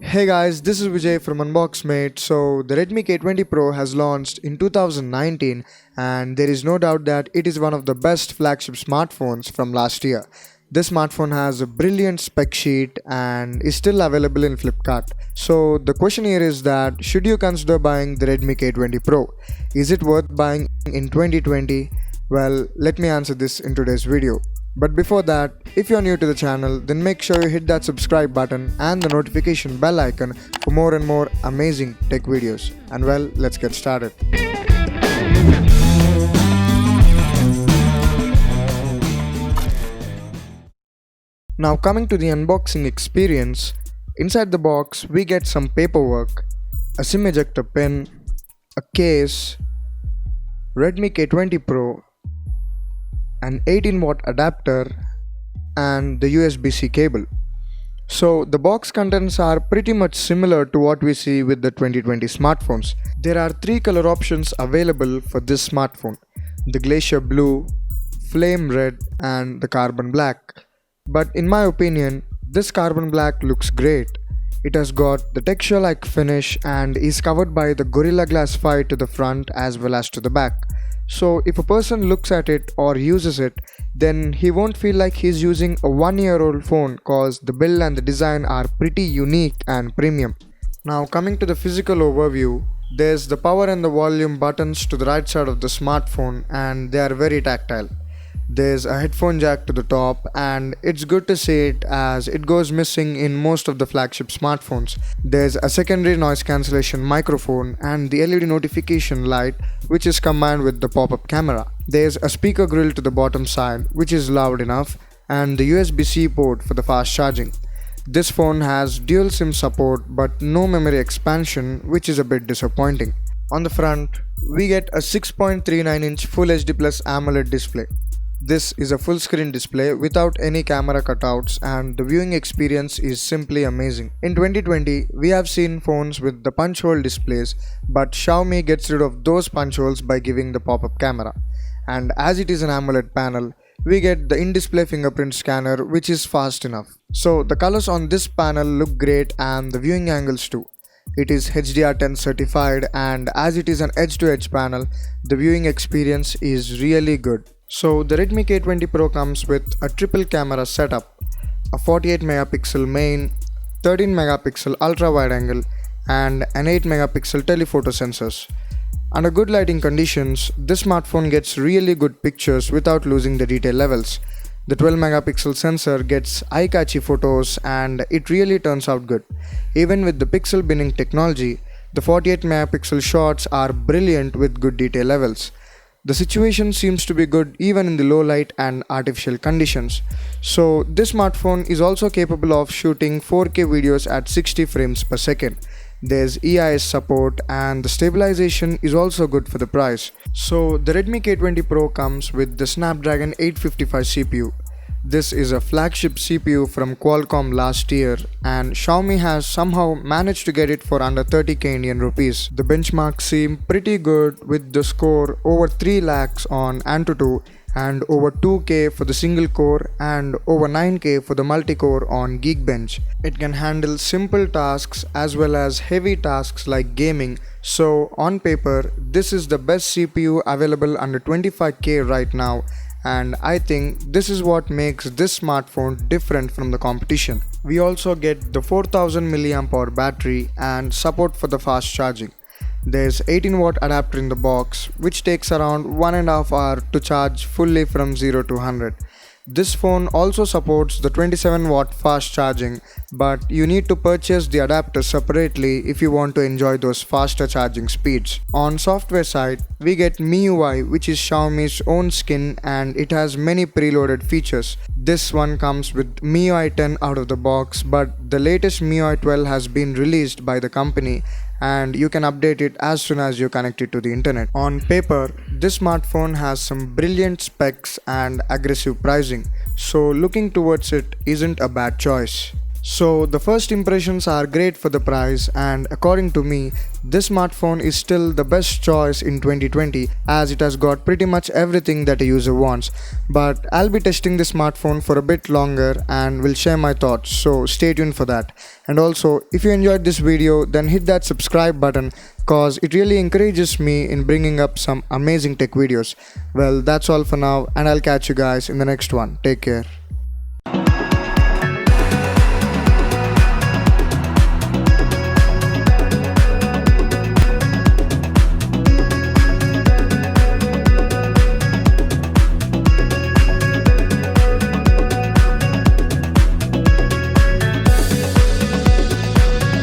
Hey guys, this is Vijay from UNBOXMATE. So, the Redmi K20 Pro has launched in 2019, and there is no doubt that it is one of the best flagship smartphones from last year. This smartphone has a brilliant spec sheet and is still available in Flipkart. So, the question here is that should you consider buying the Redmi K20 Pro? Is it worth buying in 2020? Well, let me answer this in today's video. But before that, if you're new to the channel, then make sure you hit that subscribe button and the notification bell icon for more and more amazing tech videos. And well, let's get started. Now coming to the unboxing experience, inside the box we get some paperwork, a SIM ejector pin, a case, Redmi K20 Pro, an 18-watt adapter, and the USB-C cable. So the box contents are pretty much similar to what we see with the 2020 smartphones. There are three color options available for this smartphone: the glacier blue, flame red, and the carbon black. But in my opinion, this carbon black looks great. It has got the texture-like finish and is covered by the Gorilla Glass 5 to the front as well as to the back. So if a person looks at it or uses it, then he won't feel like he's using a 1-year-old phone, cause the build and the design are pretty unique and premium. Now coming to the physical overview, there's the power and the volume buttons to the right side of the smartphone and they are very tactile. There's a headphone jack to the top, and it's good to see it as it goes missing in most of the flagship smartphones. There's a secondary noise cancellation microphone and the LED notification light, which is combined with the pop-up camera. There's a speaker grill to the bottom side, which is loud enough, and the USB-C port for the fast charging. This phone has dual SIM support but no memory expansion, which is a bit disappointing. On the front, we get a 6.39-inch Full HD Plus AMOLED display. This is a full screen display without any camera cutouts, and the viewing experience is simply amazing. In 2020, we have seen phones with the punch hole displays, but Xiaomi gets rid of those punch holes by giving the pop-up camera. And as it is an AMOLED panel, we get the in-display fingerprint scanner, which is fast enough. So the colors on this panel look great, and the viewing angles too. It is HDR10 certified, and as it is an edge-to-edge panel, the viewing experience is really good. So the Redmi K20 Pro comes with a triple camera setup, a 48 megapixel main, 13 megapixel ultra wide angle, and an 8 megapixel telephoto sensors. Under good lighting conditions, this smartphone gets really good pictures without losing the detail levels. The 12 megapixel sensor gets eye-catchy photos and it really turns out good. Even with the pixel binning technology, the 48 megapixel shots are brilliant with good detail levels. The situation seems to be good even in the low light and artificial conditions. So this smartphone is also capable of shooting 4K videos at 60 frames per second. There's EIS support and the stabilization is also good for the price. So the Redmi K20 Pro comes with the Snapdragon 855 CPU. This is a flagship CPU from Qualcomm last year, and Xiaomi has somehow managed to get it for under 30k Indian rupees. The benchmarks seem pretty good with the score over 3 lakhs on Antutu and over 2k for the single core and over 9k for the multi-core on Geekbench. It can handle simple tasks as well as heavy tasks like gaming. So on paper, this is the best CPU available under 25k right now. And I think this is what makes this smartphone different from the competition. We also get the 4000 mAh battery and support for the fast charging. There's 18-watt adapter in the box, which takes around 1.5 hours to charge fully from 0 to 100. This phone also supports the 27-watt fast charging, but you need to purchase the adapter separately if you want to enjoy those faster charging speeds. On software side, we get MIUI, which is Xiaomi's own skin, and it has many preloaded features. This one comes with MIUI 10 out of the box, but the latest MIUI 12 has been released by the company and you can update it as soon as you connect it to the internet. On paper, this smartphone has some brilliant specs and aggressive pricing, so looking towards it isn't a bad choice. So the first impressions are great for the price, and according to me, this smartphone is still the best choice in 2020 as it has got pretty much everything that a user wants. But I'll be testing the smartphone for a bit longer and will share my thoughts, so stay tuned for that. And also, if you enjoyed this video, then hit that subscribe button cause it really encourages me in bringing up some amazing tech videos. Well, that's all for now, and I'll catch you guys in the next one. Take care.